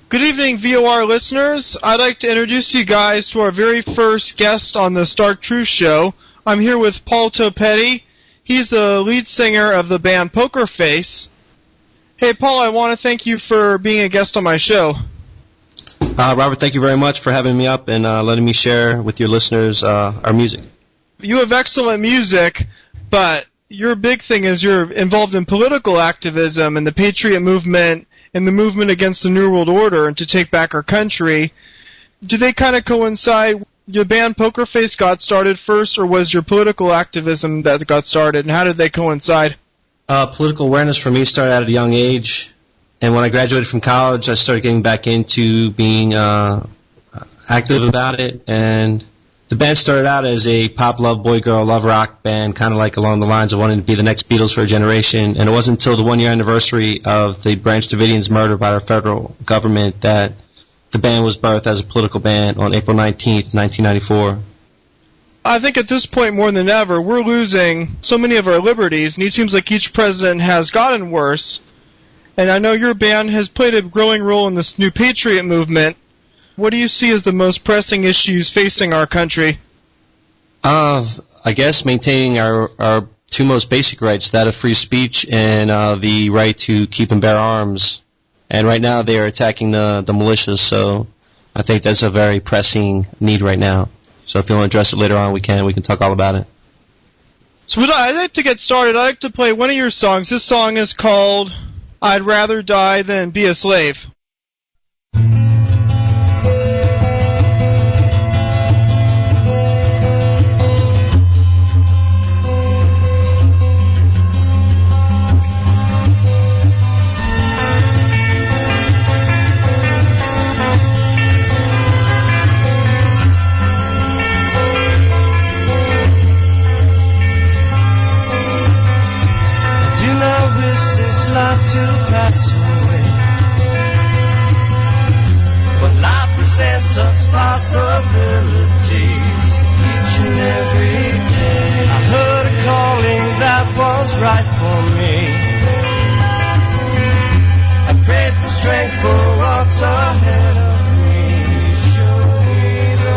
Good evening, VOR listeners. I'd like to introduce you guys to our very first guest on the Stark Truth Show. I'm here with Paul Topete. He's the lead singer of the band Poker Face. Hey, Paul, I want to thank you for being a guest on my show. Robert, thank you very much for having me up and letting me share with your listeners our music. You have excellent music, but your big thing is you're involved in political activism and the Patriot movement and the movement against the New World Order and to take back our country. Do they kind of coincide? Your band Poker Face got started first, or was your political activism that got started, and how did they coincide? Political awareness for me started at a young age, and when I graduated from college, I started getting back into being active about it, and the band started out as a pop, love, boy, girl, love rock band, kind of like along the lines of wanting to be the next Beatles for a generation. And it wasn't until the one-year anniversary of the Branch Davidians' murder by our federal government that the band was birthed as a political band on April 19th, 1994. I think at this point more than ever, we're losing so many of our liberties, and it seems like each president has gotten worse. And I know your band has played a growing role in this new Patriot movement. What do you see as the most pressing issues facing our country? I guess maintaining our two most basic rights, that of free speech and the right to keep and bear arms. And right now they are attacking the militias, so I think that's a very pressing need right now. So if you want to address it later on, we can talk all about it. So I'd like to get started. I'd like to play one of your songs. This song is called I'd Rather Die Than Be a Slave. To pass away, but life presents such possibilities each and every day. I heard a calling that was right for me. I prayed for strength for what's ahead of me. Show me the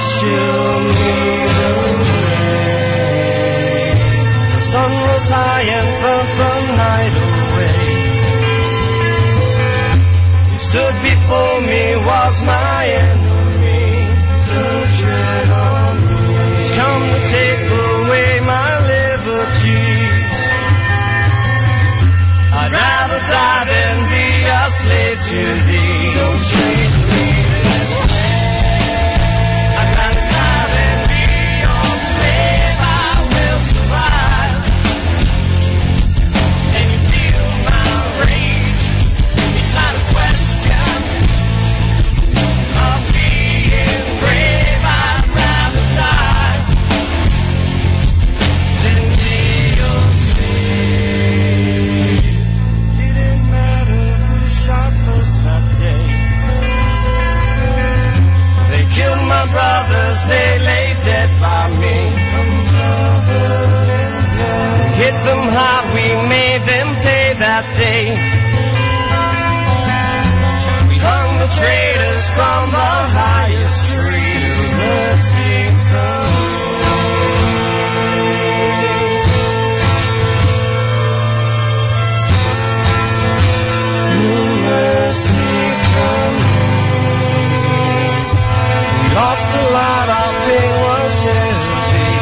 show me the way. The sun was high and burnt the night away. Who stood before me was my enemy. Don't tread on me. He's come to take away my liberties. I'd rather die than be a slave to thee. Don't treat me this way. Brothers, they lay dead by me. We hit them hard, we made them pay that day. We hung the traitors from the highest trees. Mercy come. Mercy come. Lost a lot, our pain was heavy.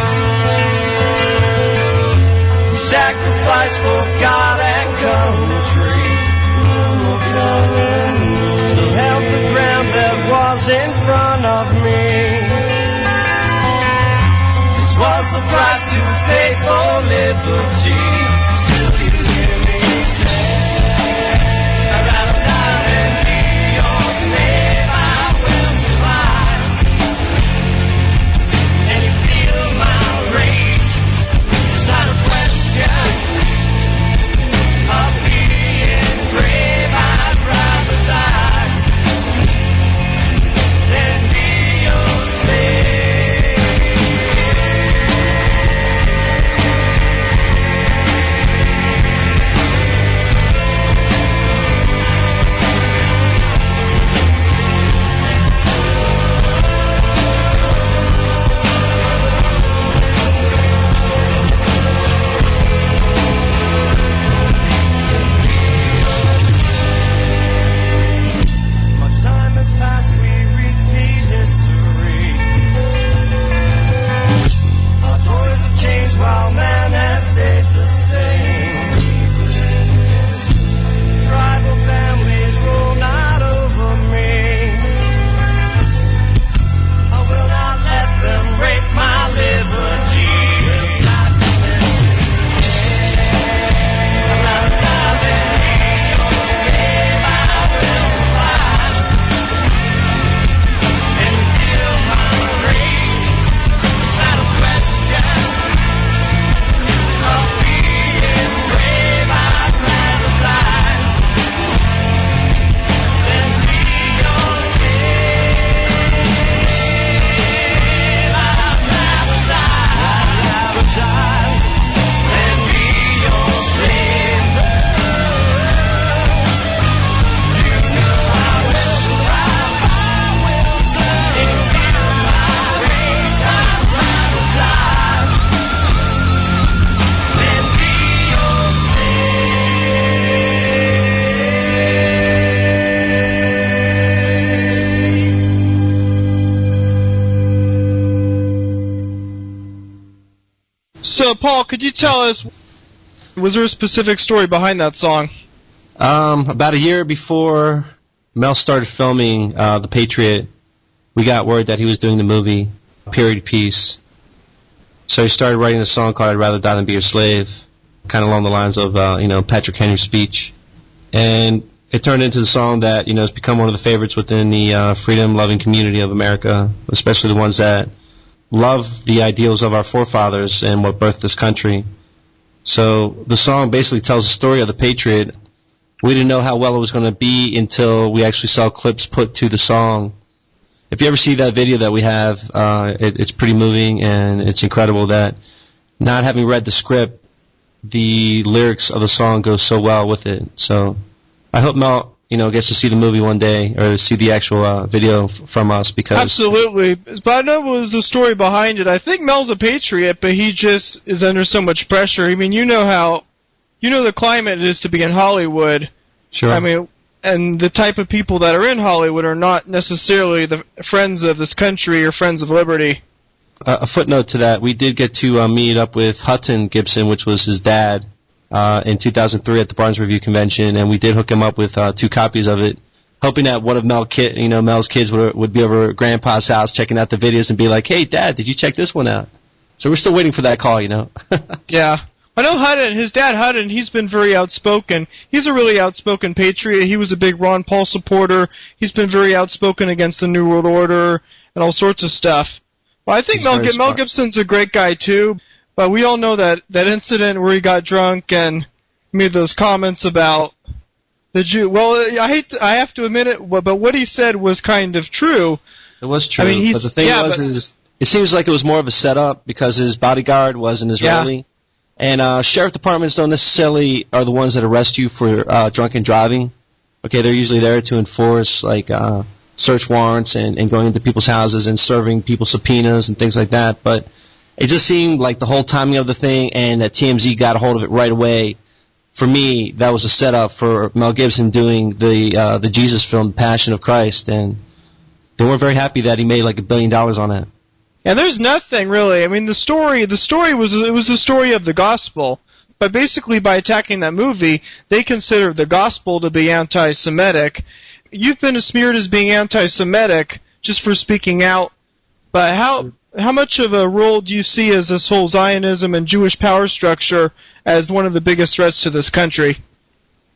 We sacrificed for God and country. Still held the ground that was in front of me. This was the price to pay for liberty. Still you hear me say, I'd rather die than be your slave. I will survive. So, Paul, could you tell us, was there a specific story behind that song? About a year before Mel started filming The Patriot, we got word that he was doing the movie Period Piece. So he started writing a song called I'd Rather Die Than Be Your Slave, kind of along the lines of, Patrick Henry's speech. And it turned into the song that, has become one of the favorites within the freedom-loving community of America, especially the ones that love the ideals of our forefathers and what birthed this country. So the song basically tells the story of the Patriot. We didn't know how well it was going to be until we actually saw clips put to the song. If you ever see that video that we have, it's pretty moving, and it's incredible that, not having read the script, the lyrics of the song go so well with it. So I hope Mel, gets to see the movie one day, or see the actual video from us, because... Absolutely. But I know was the story behind it. I think Mel's a patriot, but he just is under so much pressure. I mean, you know the climate it is to be in Hollywood. Sure. I mean, and the type of people that are in Hollywood are not necessarily the friends of this country or friends of liberty. A footnote to that, we did get to meet up with Hutton Gibson, which was his dad, in 2003 at the Barnes Review Convention, and we did hook him up with 2 copies of it, hoping that one of Mel's kids would be over at Grandpa's house checking out the videos and be like, "Hey, Dad, did you check this one out?" So we're still waiting for that call, Yeah. I know Hutton, his dad Hutton, he's been very outspoken. He's a really outspoken patriot. He was a big Ron Paul supporter. He's been very outspoken against the New World Order and all sorts of stuff. Well, I think Mel Gibson's a great guy, too. But we all know that incident where he got drunk and made those comments about the Jew. Well, I have to admit it, but what he said was kind of true. It was true. I mean, but the thing is, it seems like it was more of a setup because his bodyguard was an Israeli. Yeah. And sheriff departments don't necessarily are the ones that arrest you for drunken driving. Okay, they're usually there to enforce search warrants and going into people's houses and serving people subpoenas and things like that. But it just seemed like the whole timing of the thing, and that TMZ got a hold of it right away. For me, that was a setup for Mel Gibson doing the Jesus film, Passion of Christ, and they weren't very happy that he made like $1 billion on it. And there's nothing really. I mean, the story was the story of the gospel. But basically, by attacking that movie, they consider the gospel to be anti-Semitic. You've been smeared as being anti-Semitic just for speaking out. But how much of a role do you see as this whole Zionism and Jewish power structure as one of the biggest threats to this country?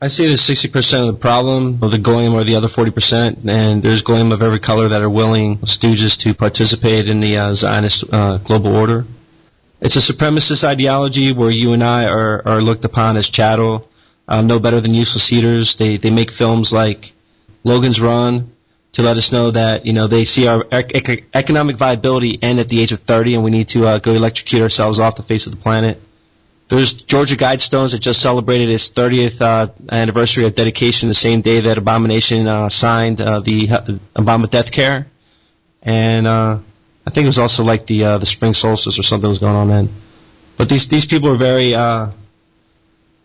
I see it as 60% of the problem of the Goyim, or the other 40%, and there's Goyim of every color that are willing stooges to participate in the Zionist global order. It's a supremacist ideology where you and I are looked upon as chattel, no better than useless eaters. They make films like Logan's Run to let us know that they see our economic viability end at the age of 30, and we need to go electrocute ourselves off the face of the planet. There's Georgia Guidestones that just celebrated its 30th anniversary of dedication, the same day that Abomination signed the Obama Death Care, and I think it was also like the spring solstice or something was going on then. But these people are very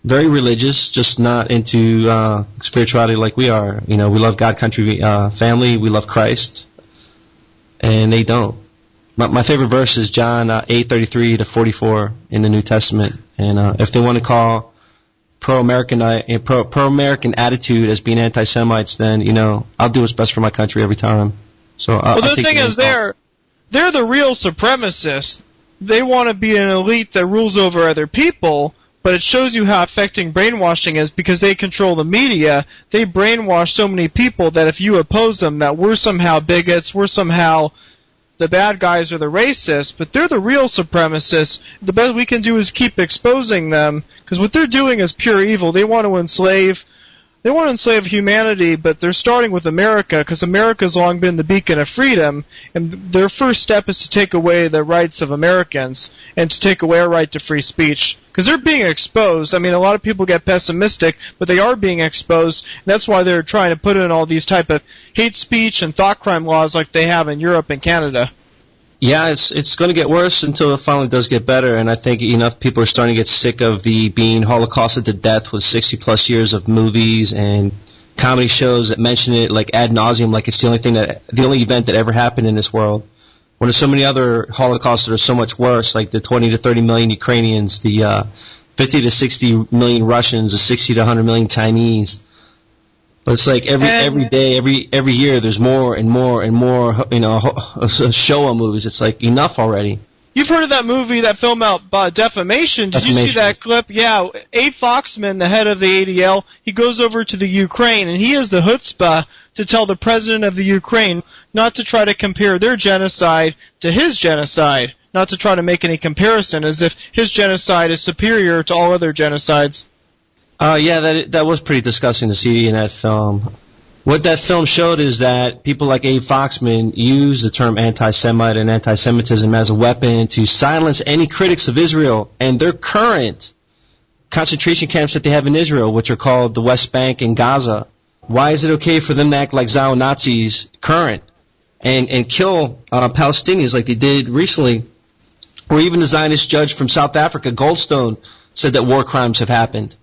very religious, just not into spirituality like we are. We love God, country, family. We love Christ, and they don't. My favorite verse is John 8:33 to 44 in the New Testament. And if they want to call pro-American attitude as being anti-Semites, then I'll do what's best for my country every time. So the thing is, they're the real supremacists. They want to be an elite that rules over other people. But it shows you how affecting brainwashing is, because they control the media. They brainwash so many people that if you oppose them, that we're somehow bigots, we're somehow the bad guys or the racists, but they're the real supremacists. The best we can do is keep exposing them, because what they're doing is pure evil. They want to enslave humanity, but they're starting with America, because America's long been the beacon of freedom, and their first step is to take away the rights of Americans, and to take away our right to free speech. Because they're being exposed. I mean, a lot of people get pessimistic, but they are being exposed, and that's why they're trying to put in all these type of hate speech and thought crime laws like they have in Europe and Canada. Yeah, it's going to get worse until it finally does get better, and I think enough people are starting to get sick of being holocausted to death with 60-plus years of movies and comedy shows that mention it like ad nauseum, like it's the only event that ever happened in this world. when there's so many other Holocausts that are so much worse, like the 20 to 30 million Ukrainians, the 50 to 60 million Russians, the 60 to 100 million Chinese. But it's like every day, every year, there's more and more and more, Showa movies. It's like, enough already. You've heard of that movie, that film out, Defamation. Did you see that clip? Yeah, Abe Foxman, the head of the ADL, he goes over to the Ukraine, and he has the chutzpah to tell the president of the Ukraine not to try to compare their genocide to his genocide, not to try to make any comparison, as if his genocide is superior to all other genocides. Yeah, that was pretty disgusting to see in that film. What that film showed is that people like Abe Foxman use the term anti-Semite and anti-Semitism as a weapon to silence any critics of Israel and their current concentration camps that they have in Israel, which are called the West Bank and Gaza. Why is it okay for them to act like Zionist Nazis current and kill Palestinians like they did recently? Or even the Zionist judge from South Africa, Goldstone, said that war crimes have happened.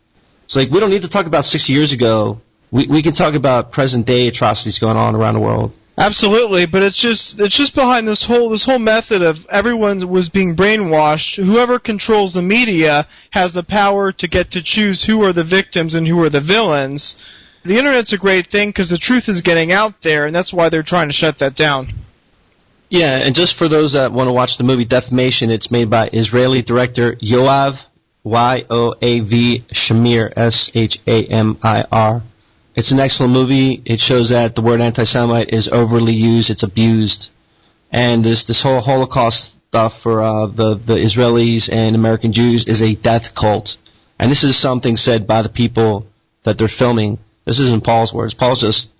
It's like, we don't need to talk about 60 years ago. We can talk about present-day atrocities going on around the world. Absolutely, but it's just behind this whole method of everyone was being brainwashed. Whoever controls the media has the power to get to choose who are the victims and who are the villains. The Internet's a great thing because the truth is getting out there, and that's why they're trying to shut that down. Yeah, and just for those that want to watch the movie Defamation, it's made by Israeli director Yoav, Y-O-A-V, Shamir, S-H-A-M-I-R. It's an excellent movie. It shows that the word anti-Semite is overly used. It's abused. And this whole Holocaust stuff for the Israelis and American Jews is a death cult. And this is something said by the people that they're filming. This isn't Paul's words. Paul's just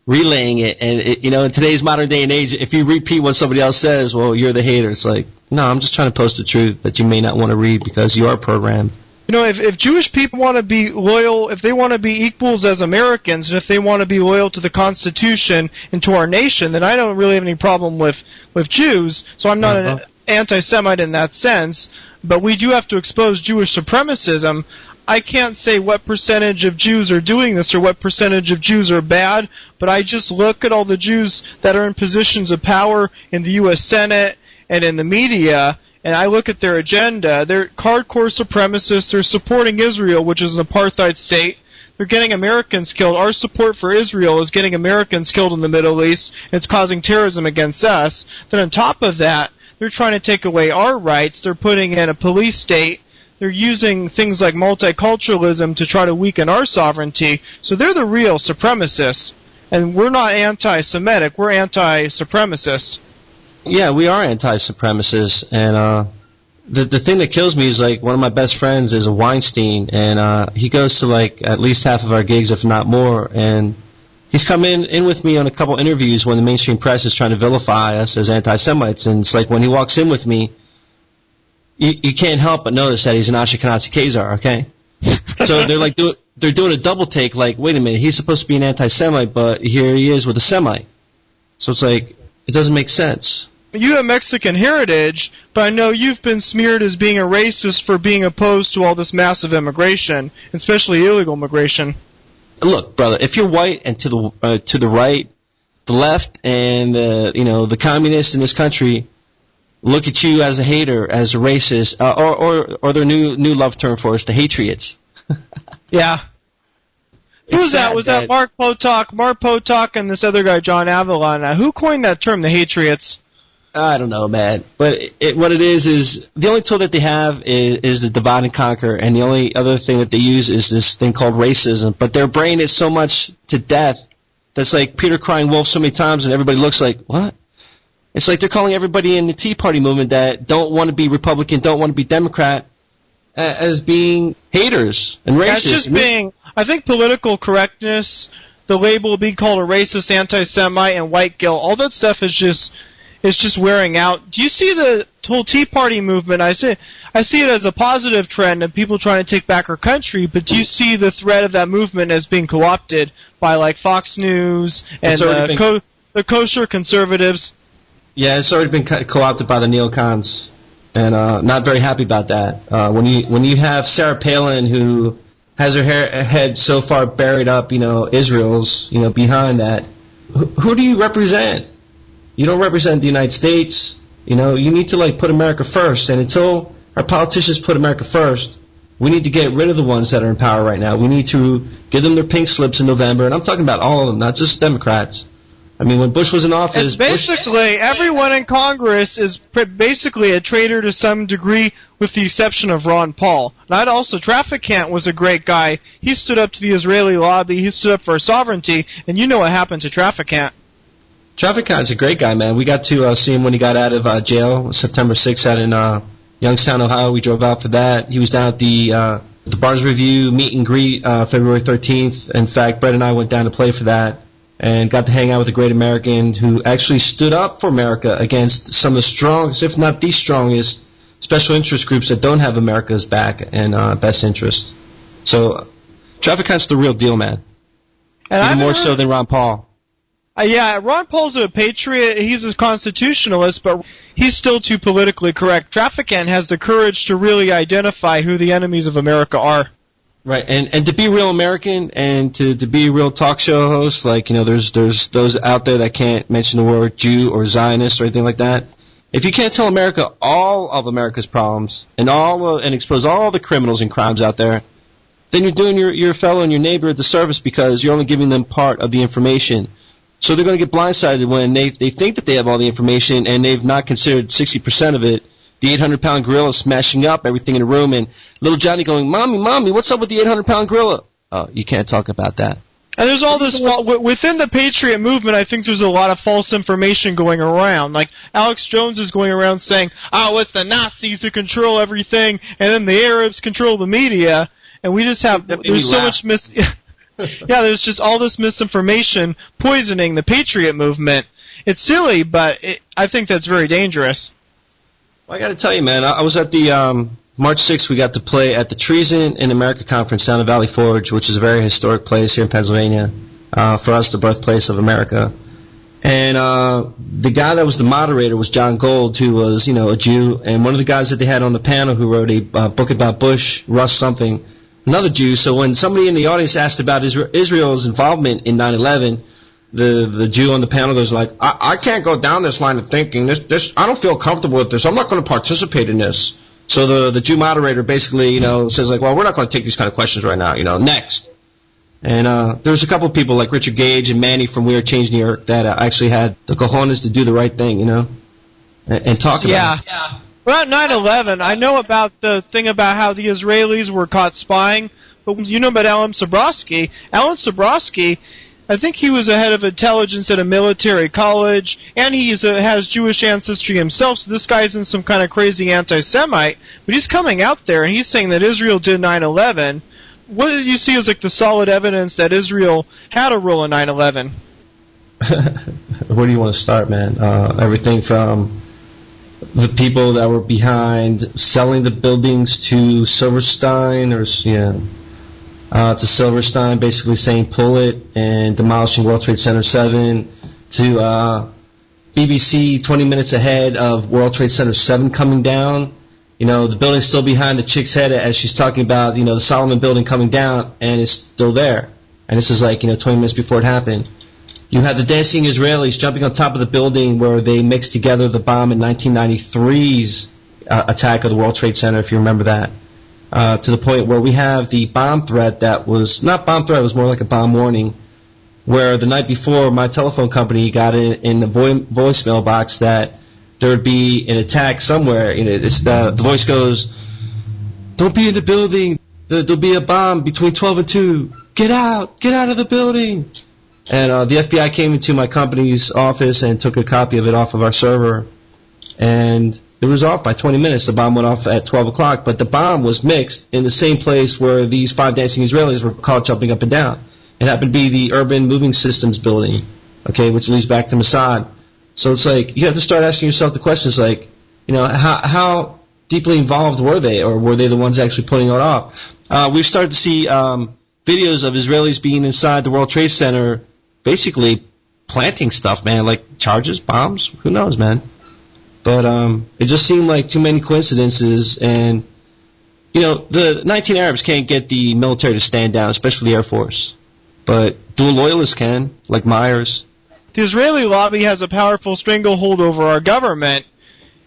relaying it. And, in today's modern day and age, if you repeat what somebody else says, well, you're the hater. It's like, no, I'm just trying to post the truth that you may not want to read because you are programmed. If Jewish people want to be loyal, if they want to be equals as Americans, and if they want to be loyal to the Constitution and to our nation, then I don't really have any problem with Jews. So I'm not an anti-Semite in that sense. But we do have to expose Jewish supremacism. I can't say what percentage of Jews are doing this or what percentage of Jews are bad, but I just look at all the Jews that are in positions of power in the U.S. Senate and in the media, and I look at their agenda. They're hardcore supremacists. They're supporting Israel, which is an apartheid state. They're getting Americans killed. Our support for Israel is getting Americans killed in the Middle East. It's causing terrorism against us. Then on top of that, they're trying to take away our rights. They're putting in a police state. They're using things like multiculturalism to try to weaken our sovereignty. So they're the real supremacists. And we're not anti-Semitic. We're anti-supremacists. Yeah, we are anti-supremacists, and the thing that kills me is, like, one of my best friends is a Weinstein, and he goes to, like, at least half of our gigs, if not more, and he's come in with me on a couple interviews when the mainstream press is trying to vilify us as anti-Semites, and it's like when he walks in with me, you can't help but notice that he's an Ashkenazi Khazar, okay? So they're like they're doing a double take, like, wait a minute, he's supposed to be an anti-Semite, but here he is with a Semite. So it's like, it doesn't make sense. You have Mexican heritage, but I know you've been smeared as being a racist for being opposed to all this massive immigration, especially illegal immigration. Look, brother, if you're white and to the right, the left, and the communists in this country look at you as a hater, as a racist, or their new love term for us, the Hatriots. Yeah. Who's that? Was that Mark Potok? Mark Potok and this other guy, John Avalon. Who coined that term, the Hatriots? I don't know, man. But what it is the only tool that they have is the divide and conquer, and the only other thing that they use is this thing called racism. But their brain is so much to death that's like Peter crying wolf so many times, and everybody looks like, what? It's like they're calling everybody in the Tea Party movement that don't want to be Republican, don't want to be Democrat, as being haters and racist. That's just being, I think political correctness, the label being called a racist, anti-Semite, and white guilt, all that stuff is just wearing out. Do you see the whole Tea Party movement? I see it as a positive trend of people trying to take back our country, but do you see the threat of that movement as being co-opted by, like, Fox News and the kosher conservatives? Yeah, it's already been co-opted by the neocons, and not very happy about that. When you have Sarah Palin, who has her head so far buried up, Israel's, behind that, who do you represent? You don't represent the United States. You know, you need to, like, put America first. And until our politicians put America first, we need to get rid of the ones that are in power right now. We need to give them their pink slips in November. And I'm talking about all of them, not just Democrats. I mean, when Bush was in office... It's basically, everyone in Congress is basically a traitor to some degree, with the exception of Ron Paul. And I'd also, Traficant was a great guy. He stood up to the Israeli lobby, he stood up for sovereignty, and you know what happened to Traficant. Traficant's a great guy, man. We got to see him when he got out of jail, September 6th, out in Youngstown, Ohio. We drove out for that. He was down at the Barnes Review meet and greet February 13th. In fact, Brett and I went down to play for that and got to hang out with a great American who actually stood up for America against some of the strongest, if not the strongest, special interest groups that don't have America's back and best interest. So, Traficant's the real deal, man. And even more so than Ron Paul. Yeah, Ron Paul's a patriot, he's a constitutionalist, but he's still too politically correct. Traficant has the courage to really identify who the enemies of America are. Right, and to be a real American and to be a real talk show host, like, you know, there's those out there that can't mention the word Jew or Zionist or anything like that. If you can't tell America all of America's problems and expose all the criminals and crimes out there, then you're doing your fellow and your neighbor a disservice because you're only giving them part of the information. So they're going to get blindsided when they think that they have all the information and they've not considered 60% of it. The 800-pound gorilla smashing up everything in the room and little Johnny going, Mommy, what's up with the 800-pound gorilla? Oh, you can't talk about that. And there's all this, within the Patriot movement, I think there's a lot of false information going around. Like, Alex Jones is going around saying, oh, it's the Nazis who control everything, and then the Arabs control the media, and we just have, there's so much yeah, there's just all this misinformation poisoning the Patriot movement. It's silly, but I think that's very dangerous. Well, I got to tell you, man, I was at the March 6th, we got to play at the Treason in America Conference down in Valley Forge, which is a very historic place here in Pennsylvania. For us, the birthplace of America. And the guy that was the moderator was John Gold, who was, you know, a Jew. And one of the guys that they had on the panel who wrote a book about Bush, Russ something, another Jew. So when somebody in the audience asked about Israel's involvement in 9/11, the Jew on the panel goes like, I can't go down this line of thinking. This I don't feel comfortable with this. I'm not going to participate in this. So the Jew moderator basically, you know, says like, well, we're not going to take these kind of questions right now. You know, next. And there's a couple of people like Richard Gage and Manny from We Are Change New York that actually had the cojones to do the right thing, you know, and talk about it. Yeah. Well, 9/11, I know about the thing about how the Israelis were caught spying, but you know about Alan Sabrowski. Alan Sabrowski, I think he was a head of intelligence at a military college, and he has Jewish ancestry himself, so this guy's in some kind of crazy anti-Semite, but he's coming out there and he's saying that Israel did 9/11. What did you see as like the solid evidence that Israel had a role in 9/11? Where do you want to start, man? Everything from the people that were behind selling the buildings to Silverstein, to Silverstein basically saying pull it and demolishing World Trade Center 7, to BBC 20 minutes ahead of World Trade Center 7 coming down. You know, the building's still behind the chick's head as she's talking about, you know, the Solomon building coming down, and it's still there. And this is like, 20 minutes before it happened. You had the dancing Israelis jumping on top of the building where they mixed together the bomb in 1993's attack of the World Trade Center, if you remember that, to the point where we have the bomb threat that was not bomb threat, it was more like a bomb warning, where the night before my telephone company got in the voicemail box that there would be an attack somewhere. The voice goes, "Don't be in the building. There'll be a bomb between 12 and 2. Get out of the building." And the FBI came into my company's office and took a copy of it off of our server. And it was off by 20 minutes. The bomb went off at 12 o'clock. But the bomb was mixed in the same place where these 5 dancing Israelis were caught jumping up and down. It happened to be the Urban Moving Systems building, okay, which leads back to Mossad. So it's like you have to start asking yourself the questions like, how deeply involved were they? Or were they the ones actually pulling it off? We've started to see videos of Israelis being inside the World Trade Center basically planting stuff, man, like charges, bombs, who knows, man. But it just seemed like too many coincidences, and, the 19 Arabs can't get the military to stand down, especially the Air Force. But dual loyalists can, like Myers. The Israeli lobby has a powerful stranglehold over our government,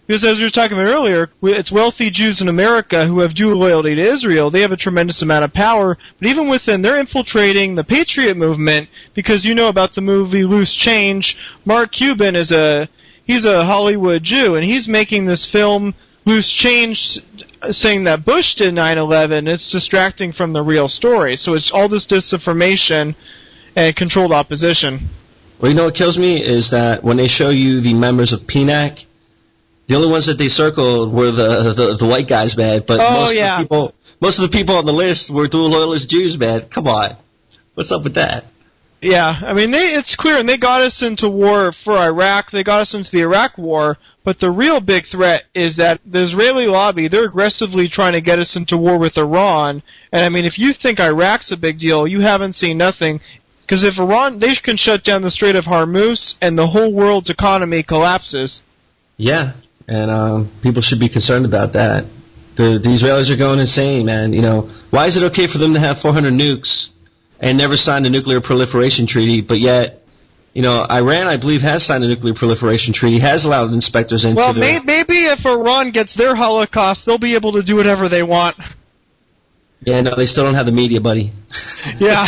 Because as we were talking about earlier, it's wealthy Jews in America who have dual loyalty to Israel. They have a tremendous amount of power, but even within, they're infiltrating the Patriot movement, because you know about the movie Loose Change. Mark Cuban he's a Hollywood Jew, and he's making this film, Loose Change, saying that Bush did 9/11. It's distracting from the real story. So it's all this disinformation and controlled opposition. Well, you know what kills me is that when they show you the members of PNAC, the only ones that they circled were the white guys, man. But most of the people on the list were dual loyalist Jews, man. Come on, what's up with that? Yeah, I mean, it's clear, and they got us into war for Iraq. They got us into the Iraq War. But the real big threat is that the Israeli lobby, they're aggressively trying to get us into war with Iran. And I mean, if you think Iraq's a big deal, you haven't seen nothing. Because if Iran, they can shut down the Strait of Hormuz, and the whole world's economy collapses. Yeah, and people should be concerned about that. The Israelis are going insane, man. You know, why is it okay for them to have 400 nukes and never sign the nuclear proliferation treaty, but yet, you know, Iran, I believe, has signed a nuclear proliferation treaty, has allowed inspectors into Well, maybe if Iran gets their Holocaust, they'll be able to do whatever they want. Yeah, no, they still don't have the media, buddy. Yeah.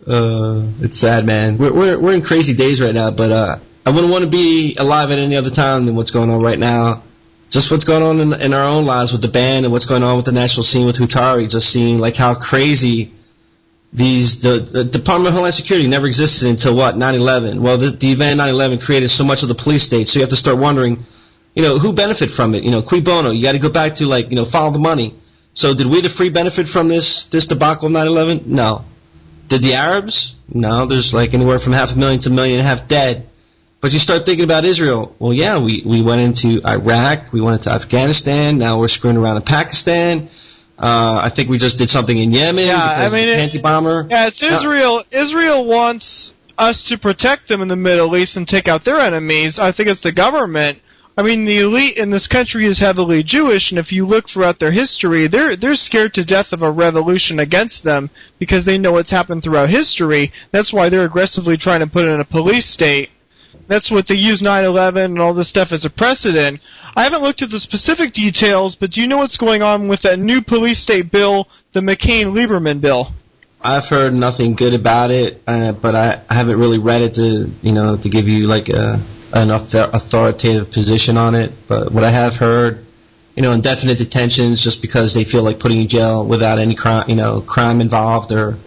It's sad, man. We're in crazy days right now, but I wouldn't want to be alive at any other time than what's going on right now. Just what's going on in our own lives with the band and what's going on with the national scene with Hutari. Just seeing like how crazy the Department of Homeland Security never existed until what, 9/11. Well, the event 9/11 created so much of the police state, so you have to start wondering, you know, who benefited from it? You know, cui bono? You got to go back to like, you know, follow the money. So did we, the free, benefit from this debacle of 9/11? No. Did the Arabs? No. There's like anywhere from 500,000 to 1.5 million dead. But you start thinking about Israel. Well, yeah, we went into Iraq, we went into Afghanistan, now we're screwing around in Pakistan. I think we just did something in Yemen because of the anti-bomber. Yeah, it's Israel. Israel wants us to protect them in the Middle East and take out their enemies. I think it's the government. I mean, the elite in this country is heavily Jewish, and if you look throughout their history, they're scared to death of a revolution against them because they know what's happened throughout history. That's why they're aggressively trying to put in a police state. That's what they use 9/11 and all this stuff as a precedent. I haven't looked at the specific details, but do you know what's going on with that new police state bill, the McCain-Lieberman bill? I've heard nothing good about it, but I haven't really read it to give you like an authoritative position on it. But what I have heard, you know, indefinite detentions just because they feel like putting you in jail without any crime involved, or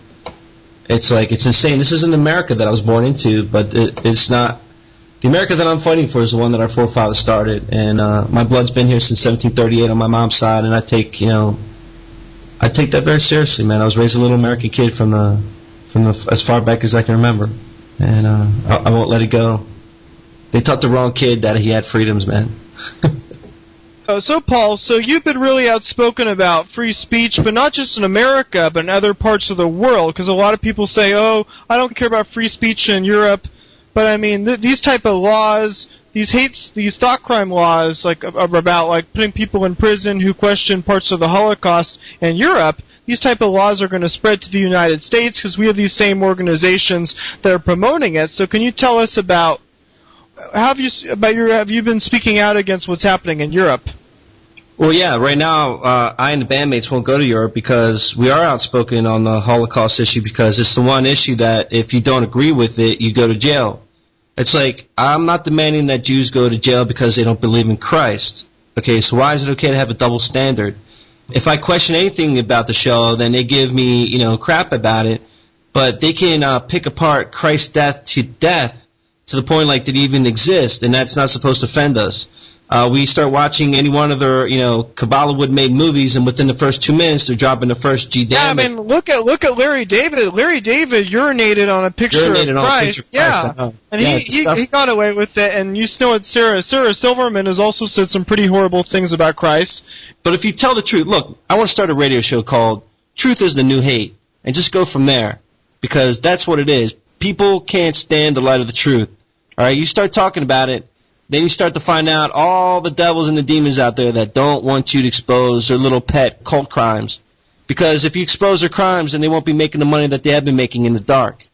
it's insane. This isn't America that I was born into, but it's not. The America that I'm fighting for is the one that our forefathers started, and my blood's been here since 1738 on my mom's side, and I take that very seriously, man. I was raised a little American kid from the as far back as I can remember, and I won't let it go. They taught the wrong kid that he had freedoms, man. So Paul, you've been really outspoken about free speech, but not just in America, but in other parts of the world, because a lot of people say, oh, I don't care about free speech in Europe. But I mean, these type of laws, these thought crime laws, like about like putting people in prison who question parts of the Holocaust in Europe, these type of laws are going to spread to the United States because we have these same organizations that are promoting it. So can you tell us about have you been speaking out against what's happening in Europe? Well, yeah. Right now, I and the bandmates won't go to Europe because we are outspoken on the Holocaust issue because it's the one issue that if you don't agree with it, you go to jail. It's like, I'm not demanding that Jews go to jail because they don't believe in Christ. Okay, so why is it okay to have a double standard? If I question anything about the show, then they give me, crap about it. But they can pick apart Christ's death to the point like did he even exist, and that's not supposed to offend us. We start watching any one of their, Kabbalah Wood-made movies, and within the first 2 minutes, they're dropping the first G-damn. Yeah, I mean, look at Larry David. Larry David urinated on a picture of Christ. Yeah, and he got away with it. And you know what, Sarah Silverman has also said some pretty horrible things about Christ. But if you tell the truth, look, I want to start a radio show called "Truth is the New Hate," and just go from there, because that's what it is. People can't stand the light of the truth. All right, you start talking about it. Then you start to find out all the devils and the demons out there that don't want you to expose their little pet cult crimes. Because if you expose their crimes, then they won't be making the money that they have been making in the dark.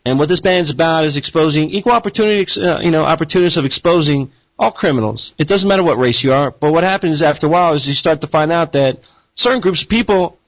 And what this band's about is exposing equal opportunity, opportunities of exposing all criminals. It doesn't matter what race you are. But what happens after a while is you start to find out that certain groups of people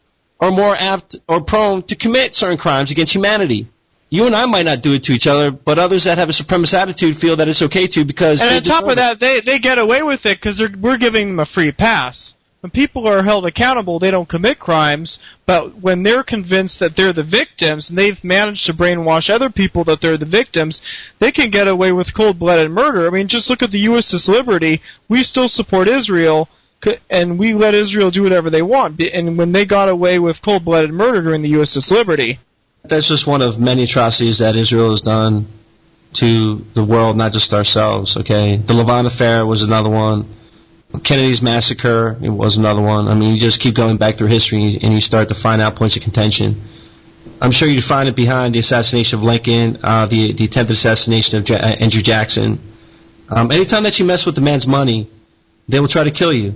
are more apt or prone to commit certain crimes against humanity. You and I might not do it to each other, but others that have a supremacist attitude feel that it's okay to because... And on top of that, they get away with it because we're giving them a free pass. When people are held accountable, they don't commit crimes, but when they're convinced that they're the victims and they've managed to brainwash other people that they're the victims, they can get away with cold-blooded murder. I mean, just look at the USS Liberty. We still support Israel, and we let Israel do whatever they want. And when they got away with cold-blooded murder during the USS Liberty... That's just one of many atrocities that Israel has done to the world, not just ourselves, okay? The Levant Affair was another one. Kennedy's Massacre, it was another one. I mean, you just keep going back through history and you start to find out points of contention. I'm sure you'd find it behind the assassination of Lincoln, the attempted assassination of Andrew Jackson. Anytime that you mess with the man's money, they will try to kill you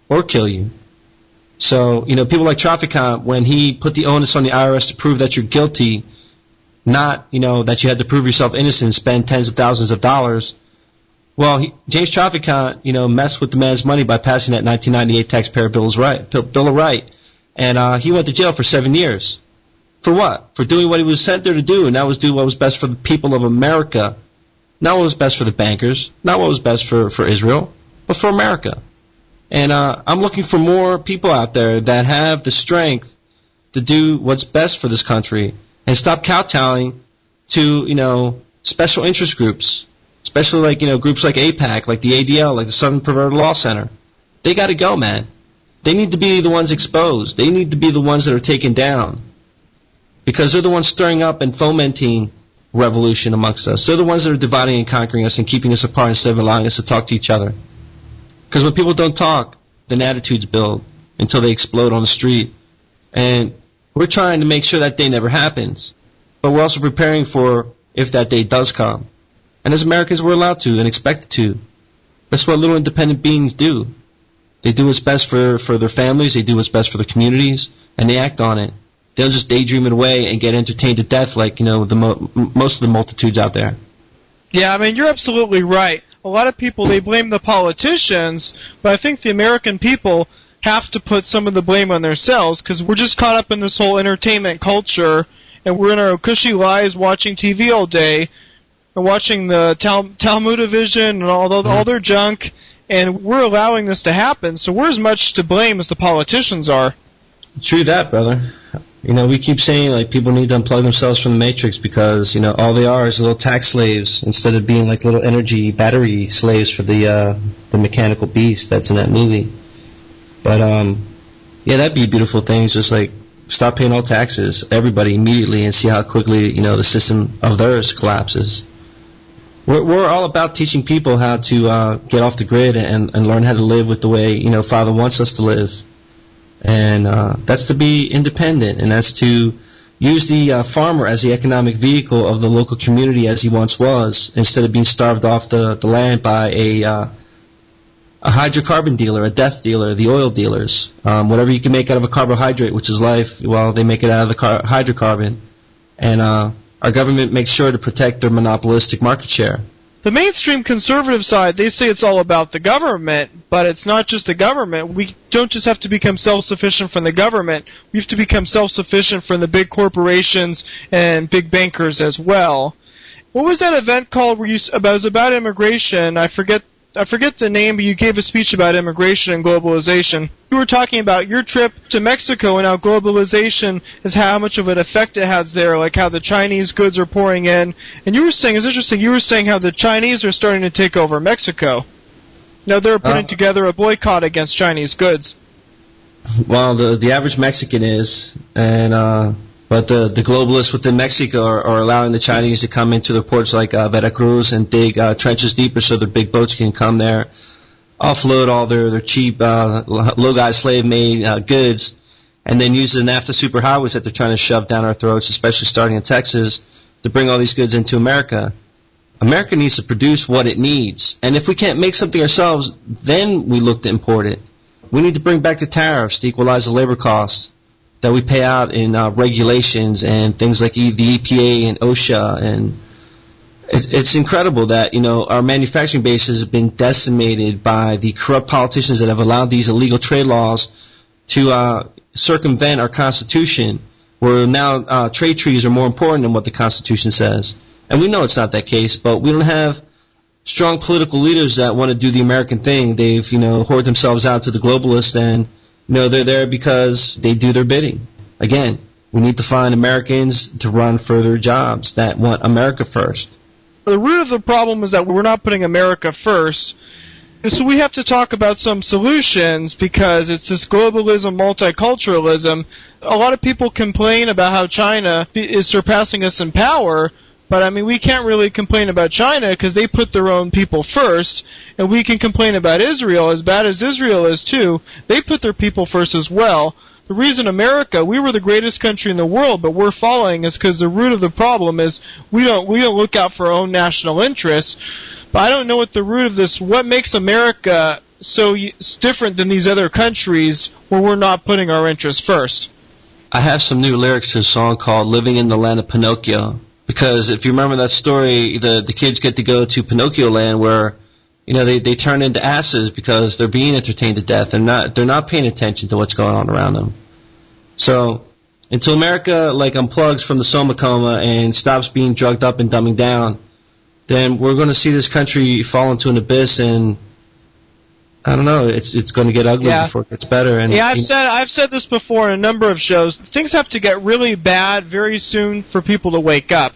or kill you. So, people like Traficant, when he put the onus on the IRS to prove that you're guilty, not, that you had to prove yourself innocent and spend tens of thousands of dollars, well, James Traficant, messed with the man's money by passing that 1998 Taxpayer Bill of Rights. And he went to jail for 7 years. For what? For doing what he was sent there to do, and that was do what was best for the people of America. Not what was best for the bankers, not what was best for Israel, but for America. And I'm looking for more people out there that have the strength to do what's best for this country and stop kowtowing to, special interest groups, especially like, groups like AIPAC, like the ADL, like the Southern Perverted Law Center. They got to go, man. They need to be the ones exposed. They need to be the ones that are taken down because they're the ones stirring up and fomenting revolution amongst us. They're the ones that are dividing and conquering us and keeping us apart instead of allowing us to talk to each other. Because when people don't talk, then attitudes build until they explode on the street. And we're trying to make sure that day never happens. But we're also preparing for if that day does come. And as Americans, we're allowed to and expected to. That's what little independent beings do. They do what's best for their families, they do what's best for their communities, and they act on it. They don't just daydream it away and get entertained to death like, most of the multitudes out there. Yeah, I mean, you're absolutely right. A lot of people, they blame the politicians, but I think the American people have to put some of the blame on themselves because we're just caught up in this whole entertainment culture, and we're in our cushy lives watching TV all day, and watching the Talmudavision and all their junk, and we're allowing this to happen, so we're as much to blame as the politicians are. True that, brother. We keep saying, like, people need to unplug themselves from the Matrix because, all they are is little tax slaves instead of being like little energy battery slaves for the mechanical beast that's in that movie. But, yeah, that'd be a beautiful thing. It's just like, stop paying all taxes, everybody, immediately, and see how quickly, the system of theirs collapses. We're all about teaching people how to get off the grid and learn how to live with the way, Father wants us to live. And that's to be independent, and that's to use the farmer as the economic vehicle of the local community as he once was, instead of being starved off the land by a hydrocarbon dealer, a death dealer, the oil dealers. Whatever you can make out of a carbohydrate, which is life, well, they make it out of the hydrocarbon. And our government makes sure to protect their monopolistic market share. The mainstream conservative side, they say it's all about the government, but it's not just the government. We don't just have to become self-sufficient from the government. We have to become self-sufficient from the big corporations and big bankers as well. What was that event called where it was about immigration? I forget the name, but you gave a speech about immigration and globalization. You were talking about your trip to Mexico and how globalization is how much of an effect it has there, like how the Chinese goods are pouring in. And you were saying, it's interesting, you were saying how the Chinese are starting to take over Mexico. Now they're putting together a boycott against Chinese goods. Well, the average Mexican is, and but the globalists within Mexico are allowing the Chinese to come into the ports like Veracruz and dig trenches deeper so their big boats can come there, offload all their cheap, low-guy slave-made goods, and then use the NAFTA superhighways that they're trying to shove down our throats, especially starting in Texas, to bring all these goods into America. America needs to produce what it needs, and if we can't make something ourselves, then we look to import it. We need to bring back the tariffs to equalize the labor costs that we pay out in regulations and things like the EPA and OSHA It's incredible that, our manufacturing base has been decimated by the corrupt politicians that have allowed these illegal trade laws to circumvent our Constitution, where now trade treaties are more important than what the Constitution says. And we know it's not that case, but we don't have strong political leaders that want to do the American thing. They've, hoard themselves out to the globalists, and, they're there because they do their bidding. Again, we need to find Americans to run for their jobs that want America first. The root of the problem is that we're not putting America first. So we have to talk about some solutions, because it's this globalism, multiculturalism. A lot of people complain about how China is surpassing us in power, but I mean, we can't really complain about China because they put their own people first, and we can complain about Israel, as bad as Israel is too. They put their people first as well. The reason America, we were the greatest country in the world, but we're falling, is because the root of the problem is we don't look out for our own national interests. But I don't know what the root of this, what makes America so different than these other countries where we're not putting our interests first. I have some new lyrics to a song called Living in the Land of Pinocchio. Because if you remember that story, the kids get to go to Pinocchio Land where, they turn into asses because they're being entertained to death. They're not paying attention to what's going on around them. So until America unplugs from the soma coma and stops being drugged up and dumbing down, then we're going to see this country fall into an abyss, and I don't know, it's going to get ugly before it gets better. And I've said this before in a number of shows. Things have to get really bad very soon for people to wake up.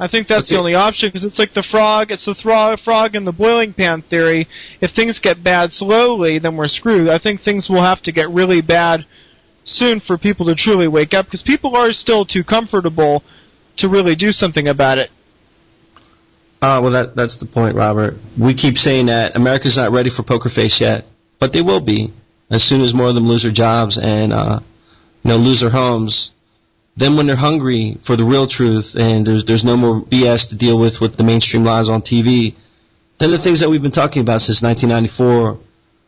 I think that's the only option, because it's like the frog. It's the frog in the boiling pan theory. If things get bad slowly, then we're screwed. I think things will have to get really bad soon for people to truly wake up, because people are still too comfortable to really do something about it. Well, that's the point, Robert. We keep saying that America's not ready for poker face yet, but they will be as soon as more of them lose their jobs and lose their homes. Then when they're hungry for the real truth and there's no more BS to deal with the mainstream lies on TV, then the things that we've been talking about since 1994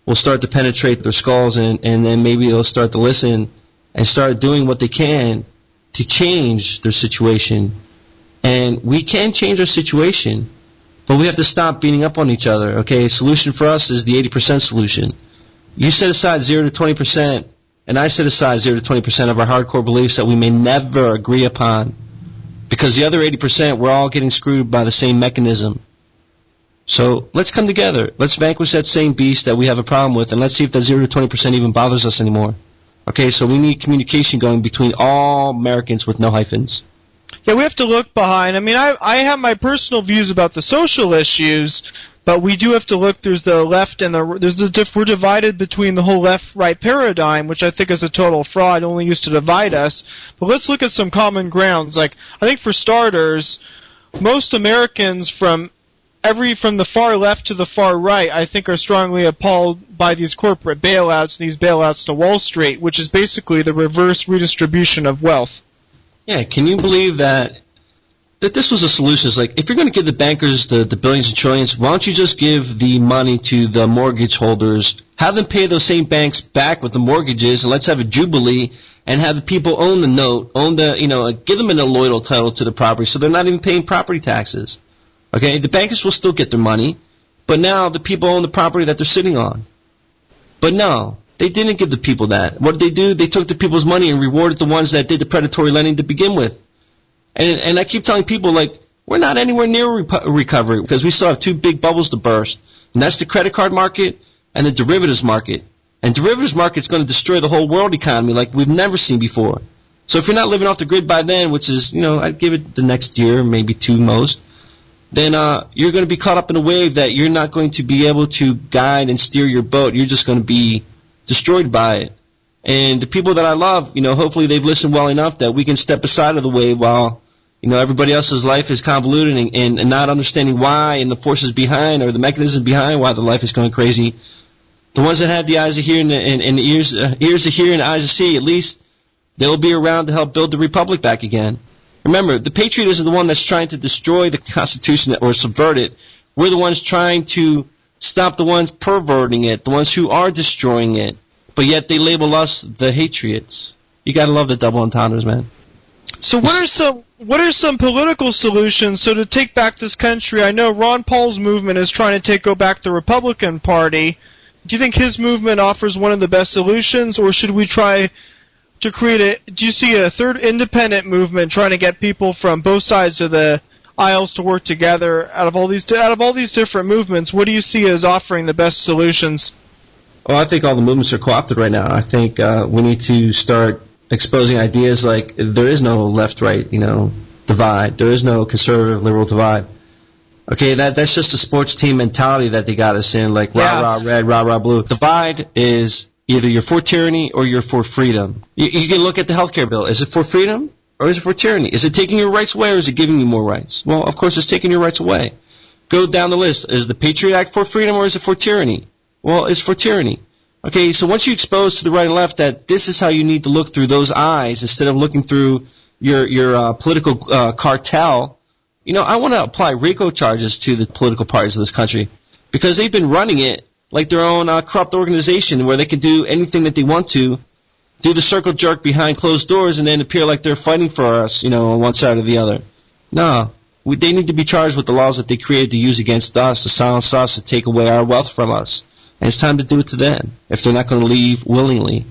will start to penetrate their skulls, and then maybe they'll start to listen and start doing what they can to change their situation. And we can change our situation, but we have to stop beating up on each other, okay? Solution for us is the 80% solution. You set aside 0 to 20%, and I set aside 0 to 20% of our hardcore beliefs that we may never agree upon, because the other 80%, we're all getting screwed by the same mechanism. So let's come together. Let's vanquish that same beast that we have a problem with, and let's see if that 0 to 20% even bothers us anymore. Okay, so we need communication going between all Americans with no hyphens. Yeah, we have to look behind. I mean, I have my personal views about the social issues, but we do have to look. There's the left and we're divided between the whole left-right paradigm, which I think is a total fraud, only used to divide us. But let's look at some common grounds. I think for starters, most Americans from the far left to the far right, I think, are strongly appalled by these corporate bailouts and these bailouts to Wall Street, which is basically the reverse redistribution of wealth. Yeah, can you believe that this was a solution? It's like, if you're going to give the bankers the billions and trillions, why don't you just give the money to the mortgage holders, have them pay those same banks back with the mortgages, and let's have a jubilee and have the people own the note, give them an alloidal title to the property so they're not even paying property taxes. Okay, the bankers will still get their money, but now the people own the property that they're sitting on. But no, they didn't give the people that. What did they do? They took the people's money and rewarded the ones that did the predatory lending to begin with. And I keep telling people, we're not anywhere near recovery, because we still have two big bubbles to burst, and that's the credit card market and the derivatives market. And derivatives market's going to destroy the whole world economy like we've never seen before. So if you're not living off the grid by then, which is, I'd give it the next year, maybe two most, then you're going to be caught up in a wave that you're not going to be able to guide and steer your boat. You're just going to be destroyed by it. And the people that I love, hopefully they've listened well enough that we can step aside of the wave while, everybody else's life is convoluted and not understanding why and the forces behind or the mechanisms behind why the life is going crazy. The ones that have the eyes to hear and the ears to hear and the eyes to see, at least they'll be around to help build the republic back again. Remember, the patriot isn't the one that's trying to destroy the Constitution or subvert it. We're the ones trying to stop the ones perverting it, the ones who are destroying it. But yet they label us the Hatriots. You gotta love the double entendres, man. So what what are some political solutions? So to take back this country, I know Ron Paul's movement is trying to go back the Republican Party. Do you think his movement offers one of the best solutions, or should we try to create do you see a third independent movement trying to get people from both sides of the aisles to work together out of all these different movements? What do you see as offering the best solutions? Well, I think all the movements are co-opted right now. I think we need to start exposing ideas like there is no left-right, divide. There is no conservative-liberal divide. Okay, that's just a sports team mentality that they got us in, like rah-rah red, rah-rah blue. Divide is either you're for tyranny or you're for freedom. You can look at the healthcare bill. Is it for freedom or is it for tyranny? Is it taking your rights away or is it giving you more rights? Well, of course, it's taking your rights away. Go down the list. Is the Patriot Act for freedom or is it for tyranny? Well, it's for tyranny. Okay, so once you expose to the right and left that this is how you need to look through those eyes instead of looking through your political cartel, I want to apply RICO charges to the political parties of this country because they've been running it like their own corrupt organization where they can do anything that they want to, do the circle jerk behind closed doors, and then appear like they're fighting for us, on one side or the other. No, they need to be charged with the laws that they created to use against us, to silence us, to take away our wealth from us. And it's time to do it to them if they're not going to leave willingly.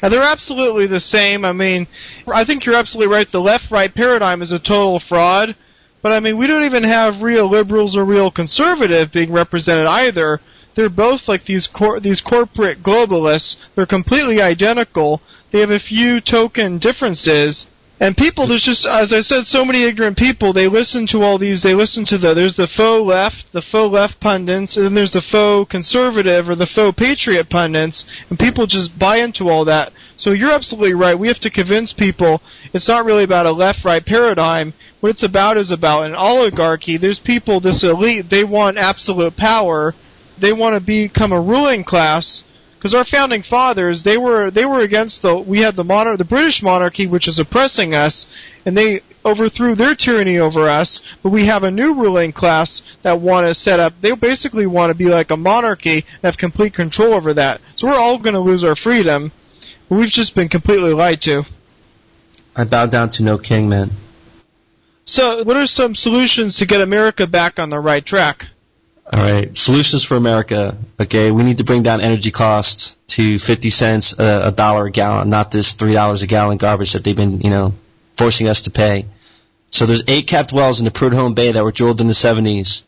They're absolutely the same. I think you're absolutely right. The left-right paradigm is a total fraud. But, we don't even have real liberals or real conservative being represented either. They're both like these corporate globalists. They're completely identical. They have a few token differences. And people, there's just, as I said, so many ignorant people, they listen to all these, there's the faux left pundits, and then there's the faux conservative or the faux patriot pundits, and people just buy into all that. So you're absolutely right. We have to convince people it's not really about a left-right paradigm. What it's about is about an oligarchy. There's people, this elite, they want absolute power. They want to become a ruling class. Because our founding fathers, they were against the British monarchy, which is oppressing us, and they overthrew their tyranny over us. But we have a new ruling class that want to set up. They basically want to be like a monarchy and have complete control over that. So we're all going to lose our freedom. But we've just been completely lied to. I bow down to no king, man. So, what are some solutions to get America back on the right track? All right, solutions for America. Okay, we need to bring down energy costs to 50 cents a dollar a gallon, not this $3 a gallon garbage that they've been, forcing us to pay. So there's 8 capped wells in the Prudhoe Bay that were drilled in the 70s.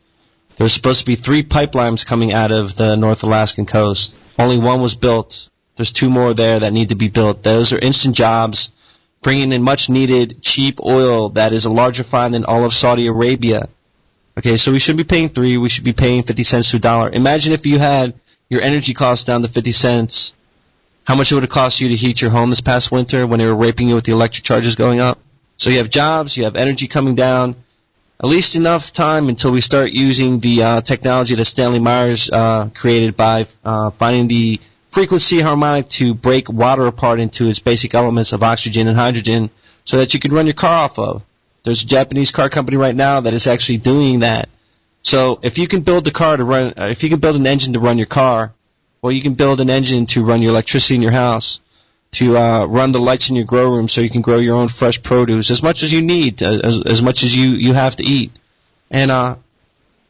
There's supposed to be 3 pipelines coming out of the North Alaskan coast. Only 1 was built. There's 2 more there that need to be built. Those are instant jobs, bringing in much-needed cheap oil that is a larger find than all of Saudi Arabia. Okay, so we should be paying 3. We should be paying 50 cents to a dollar. Imagine if you had your energy costs down to 50 cents. How much it would have cost you to heat your home this past winter when they were raping you with the electric charges going up? So you have jobs, you have energy coming down. At least enough time until we start using the technology that Stanley Myers created by finding the frequency harmonic to break water apart into its basic elements of oxygen and hydrogen so that you can run your car off of. There's a Japanese car company right now that is actually doing that. So if you can build if you can build an engine to run your car, well, you can build an engine to run your electricity in your house, to run the lights in your grow room so you can grow your own fresh produce as much as you need, as much as you have to eat. And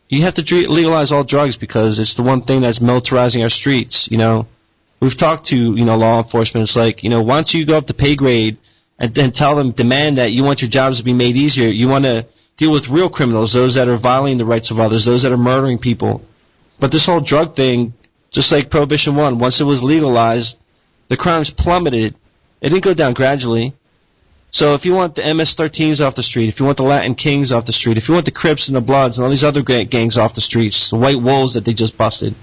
you have to legalize all drugs because it's the one thing that's militarizing our streets. We've talked to law enforcement. It's like, why don't you go up to pay grade and then demand that you want your jobs to be made easier. You want to deal with real criminals, those that are violating the rights of others, those that are murdering people. But this whole drug thing, just like Prohibition 1, once it was legalized, the crimes plummeted. It didn't go down gradually. So if you want the MS-13s off the street, if you want the Latin Kings off the street, if you want the Crips and the Bloods and all these other gangs off the streets, the White Wolves that they just busted,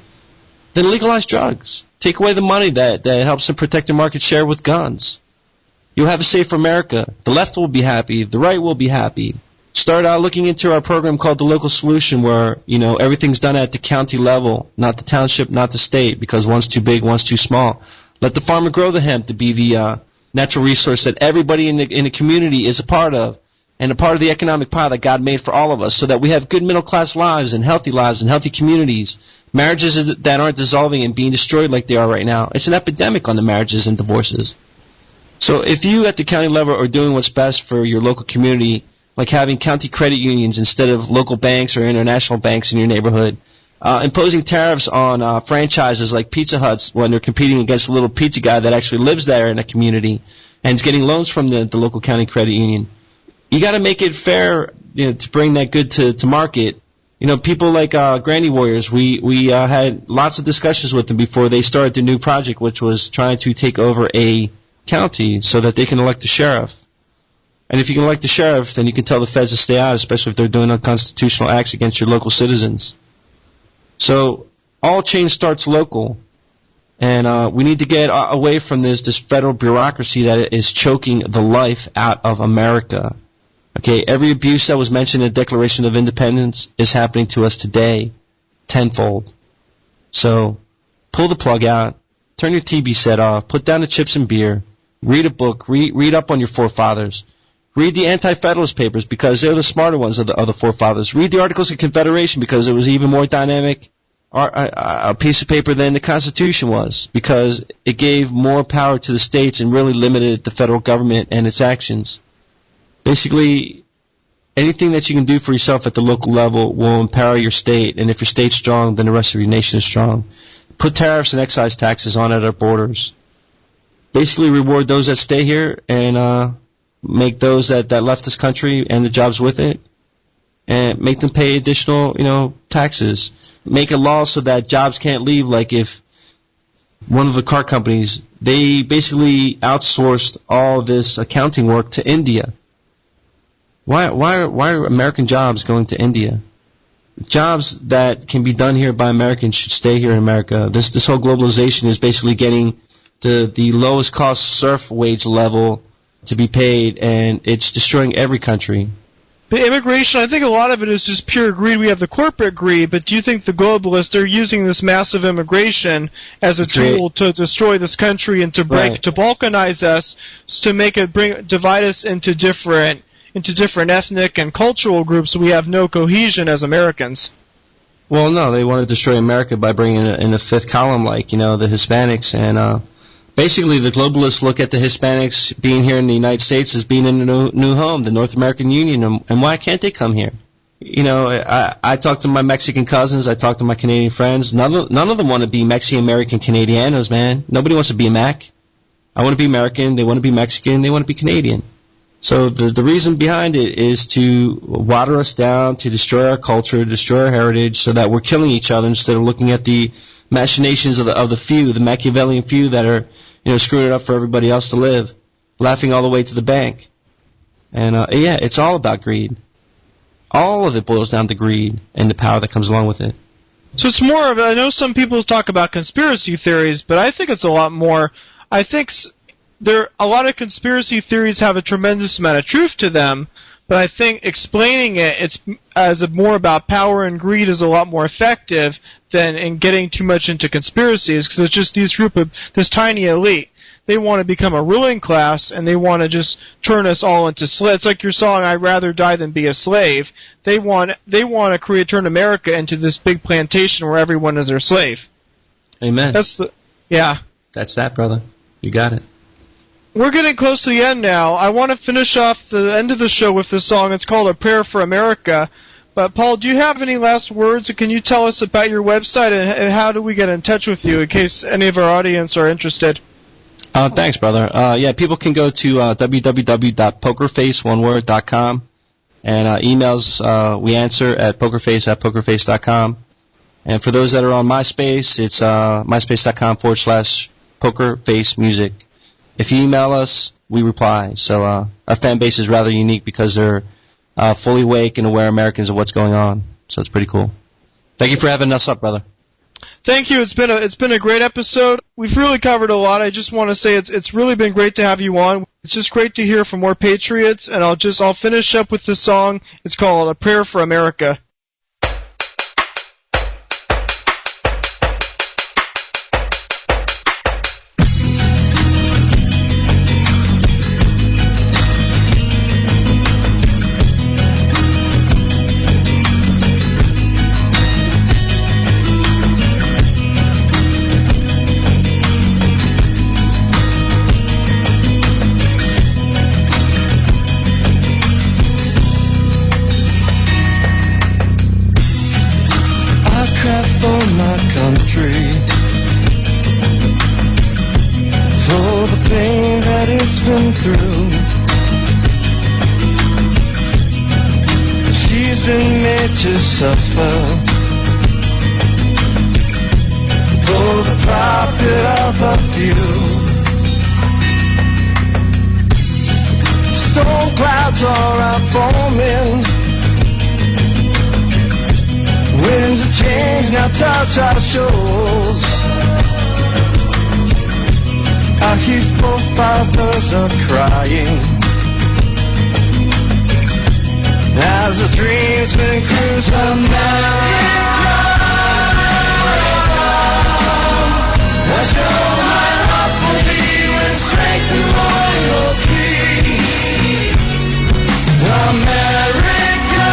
then legalize drugs. Take away the money that helps them protect their market share with guns. You'll have a safer America. The left will be happy. The right will be happy. Start looking into our program called The Local Solution where, everything's done at the county level, not the township, not the state, because one's too big, one's too small. Let the farmer grow the hemp to be the natural resource that everybody in the community is a part of, and a part of the economic pie that God made for all of us so that we have good middle-class lives and healthy communities. Marriages that aren't dissolving and being destroyed like they are right now. It's an epidemic on the marriages and divorces. So if you at the county level are doing what's best for your local community, like having county credit unions instead of local banks or international banks in your neighborhood, imposing tariffs on franchises like Pizza Huts when they're competing against a little pizza guy that actually lives there in a community and is getting loans from the local county credit union. You got to make it fair, to bring that good to market. People like Granny Warriors, we had lots of discussions with them before they started the new project, which was trying to take over a county so that they can elect a sheriff. And if you can elect a sheriff, then you can tell the feds to stay out, especially if they're doing unconstitutional acts against your local citizens. So all change starts local. And we need to get away from this federal bureaucracy that is choking the life out of America. Okay, every abuse that was mentioned in the Declaration of Independence is happening to us today, tenfold. So pull the plug out, turn your TV set off, put down the chips and beer, read a book, read up on your forefathers. Read the Anti-Federalist Papers because they're the smarter ones of the forefathers. Read the Articles of Confederation because it was even more dynamic a piece of paper than the Constitution was, because it gave more power to the states and really limited the federal government and its actions. Basically, anything that you can do for yourself at the local level will empower your state, and if your state's strong, then the rest of your nation is strong. Put tariffs and excise taxes on at our borders. Basically reward those that stay here and make those that left this country and the jobs with it, and make them pay additional, taxes. Make a law so that jobs can't leave. Like if one of the car companies, they basically outsourced all this accounting work to India. Why are American jobs going to India? Jobs that can be done here by Americans should stay here in America. This whole globalization is basically getting the lowest cost serf wage level to be paid, and it's destroying every country. The immigration, I think a lot of it is just pure greed. We have the corporate greed, but do you think the globalists, they're using this massive immigration as a tool to destroy this country and to to balkanize us, to divide us into different ethnic and cultural groups so we have no cohesion as Americans? Well, no, they want to destroy America by bringing in a fifth column like, the Hispanics, and basically the globalists look at the Hispanics being here in the United States as being in a new home, the North American Union, and why can't they come here? I talk to my Mexican cousins, I talk to my Canadian friends, none of them want to be Mexican-American Canadianos, man. Nobody wants to be a Mac. I want to be American, they want to be Mexican, they want to be Canadian. So the reason behind it is to water us down, to destroy our culture, destroy our heritage, so that we're killing each other instead of looking at the machinations of the few, the Machiavellian few that are, screwing it up for everybody else to live, laughing all the way to the bank. And it's all about greed. All of it boils down to greed and the power that comes along with it. So it's more of, I know some people talk about conspiracy theories, but I think it's a lot more. I think a lot of conspiracy theories have a tremendous amount of truth to them, but I think explaining it's more about power and greed is a lot more effective than in getting too much into conspiracies, because it's just this tiny elite. They want to become a ruling class, and they want to just turn us all into slaves. It's like your song, "I'd rather die than be a slave." They want to turn America into this big plantation where everyone is their slave. Amen. That's that, brother. You got it. We're getting close to the end now. I want to finish off the end of the show with this song. It's called "A Prayer for America." But, Paul, do you have any last words? Can you tell us about your website and how do we get in touch with you in case any of our audience are interested? Thanks, brother. People can go to www.pokerface.com, and emails we answer at pokerface@pokerface.com. And for those that are on MySpace, it's myspace.com/pokerfacemusic. If you email us, we reply. So our fan base is rather unique because they're fully awake and aware Americans of what's going on. So it's pretty cool. Thank you for having us up, brother. Thank you. It's been a great episode. We've really covered a lot. I just want to say it's really been great to have you on. It's just great to hear from more patriots, and I'll finish up with this song. It's called "A Prayer for America." for my country, for the pain that it's been through. She's been made to suffer for the profit of a few. Storm clouds are out forming, winds of change now touch our shores. Our heat forefathers are crying as the dreams been cruised America. I show my love for thee with strength and loyalty. America,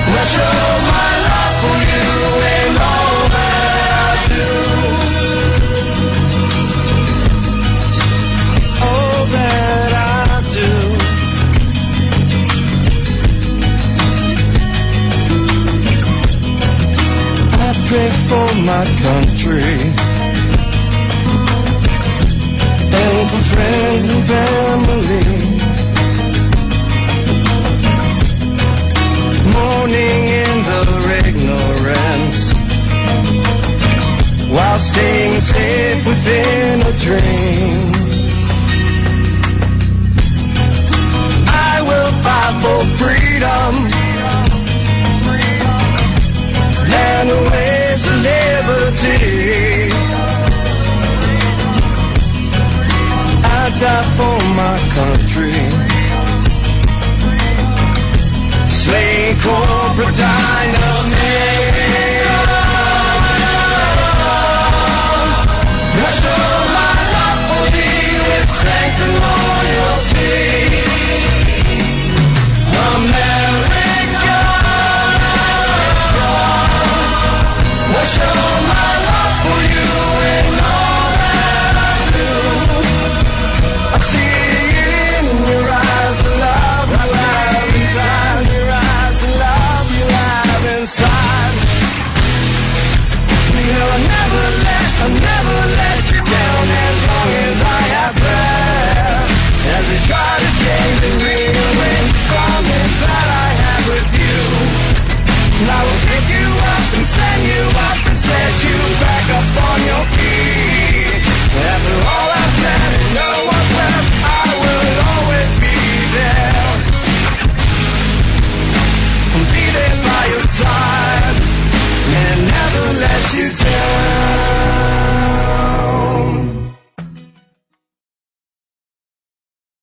I show my love for you in all that I do. All that I do. I pray for my country and for friends and family, mourning in their ignorance while staying safe within a dream.